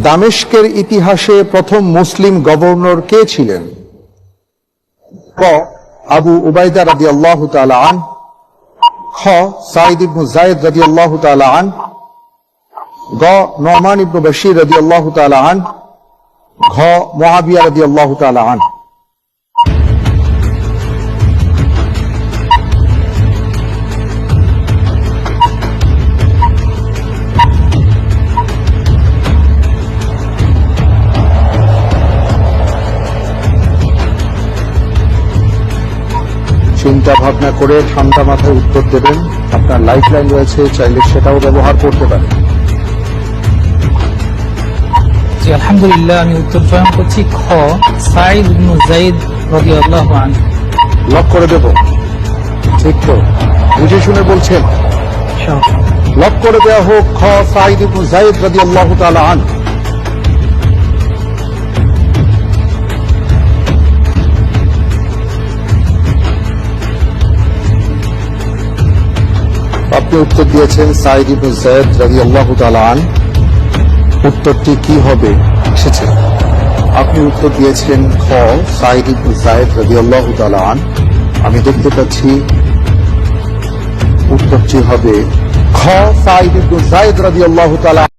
দামেস্কের ইতিহাসে প্রথম মুসলিম গভর্নর কে ছিলেন? ক. আবু উবাইদা রাদিয়াল্লাহু তাআলা আন, খ. সাঈদ ইবনে যায়েদ রাদিয়াল্লাহু তাআলা আন, গ. নু'মান ইবনে বাশীর রাদিয়াল্লাহু তাআলা আন, ঘ. মুআবিয়া রাদিয়াল্লাহু তাআলা আন। চিন্তা ভাবনা করে ঠান্ডা মাথায় উত্তর দেবেন। আপনার লাইফ লাইন রয়েছে, চাইলে সেটাও ব্যবহার করতে পারেন। জি, আলহামদুলিল্লাহ, আমি উত্তর চয়ন করছি খ. সাঈদ ইবনে যায়েদ রাদিয়াল্লাহু আনহু। লক করে দেব? ঠিক তো, বুঝে শুনে বলছেন? লক করে দেওয়া হোক। খ. সাঈদ ইবনে যায়েদ রাদিয়াল্লাহু তাআলা আনহু। আপনি উত্তর দিয়েছেন সাঈদ ইবনে যায়েদ রাদিয়াল্লাহু তাআলা আনহু। উত্তরটি কি হবে এসেছে? আপনি উত্তর দিয়েছেন খ. সাঈদ ইবনে যায়েদ রাদিয়াল্লাহু তাআলা আনহু। আমি দেখতে পাচ্ছি উত্তরটি হবে খ. সাঈদ ইবনে যায়েদ রাদিয়াল্লাহু তাআলা।